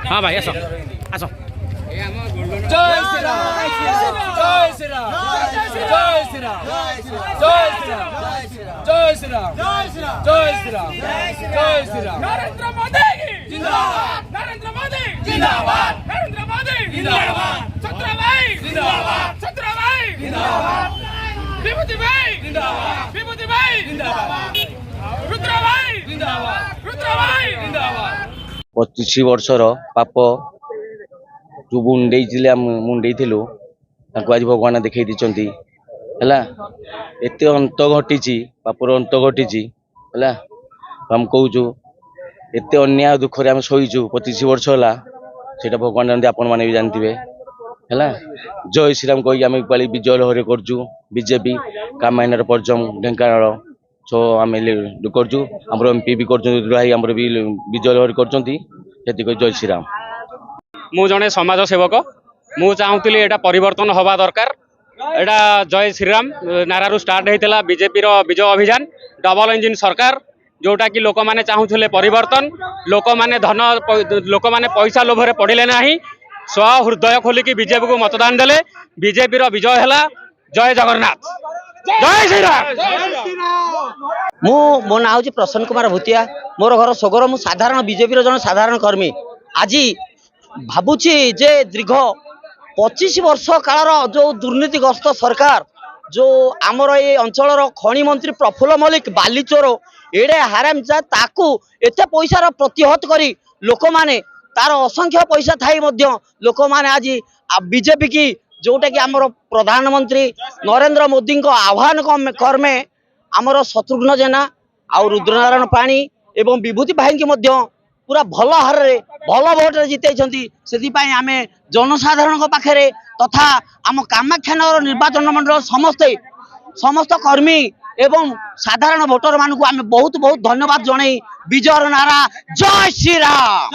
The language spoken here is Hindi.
हाँ भाई आस आस जय श्री राम जय श्री राम जय श्री राम जय श्री राम जय श्री राम जय श्री राम जय श्री राम नरेंद्र मोदी जिंदाबाद नरेंद्र मोदी जिंदाबाद नरेंद्र मोदी जिंदाबाद छत्रभाई जिंदाबाद छत्रभाई जिंदाबाद विभूति भाई जिंदाबाद विभूति भाई जिंदाबाद रुद्र भाई जिंदाबाद रुद्र भाई जिंदाबाद 25 वर्षर पाप जो मुंडे आज भगवान देखई दी एत अंत घटी पापर अंत घटी आम कहूँ एत अन्याय दुखरे आम शोचु 25 वर्ष है से भगवान जानते आपण मैंने भी जानते है जय श्रीराम कही आम पाली विजय लहरी करजु बीजेपी कामायनार परजम ढेंकानाल सो आम करजु आम एमपी भी कर भी विजय लहरी कर जय श्रीराम मु जड़े समाज सेवक मु चाहूली एटा परिवर्तन हवा दरकार एटा जय श्रीराम नारारू स्टार्ट होता बीजेपी विजय अभियान डबल इंजिन सरकार जोटा कि लोक मैंने चाहूले परिवर्तन लोक मैंने धन लोक मैंने पैसा लोभरे पड़े ना स्व हृदय खोलिकी बीजेपी को मतदान देले बीजेपी विजय है जय जगन्नाथ जय श्रीराम। मो ना हूँ प्रसन्न कुमार भूतिया मोर घर सोगर मु साधारण बीजेपी जन साधारण कर्मी आज भावुची जे दीर्घ 25 वर्ष कालर जो दुर्नीतिग्रस्त सरकार जो आमर ये अंचल खनि मंत्री प्रफुल्ल मल्लिक बालीचोर एड़े हारामजा ताकू एते पैसार प्रतिहत करी लोक माने तार असंख्य पैसा थाई मध्य लोक माने आज बीजेपी की जोटा कि आमर प्रधानमंत्री नरेंद्र मोदी को आह्वान कर्मे आमर शत्रुघ्न जेना आउ रुद्रनारायण पाणी एवं विभूति भाई की मध्य पूरा भल हार भल भोट जितई से आम जनसाधारण पाखे तथा आम कामाख्यानगर निर्वाचन मंडल समस्त कर्मी एवं साधारण भोटर मान आम बहुत बहुत धन्यवाद जन विजयर नारा जय श्रीराम।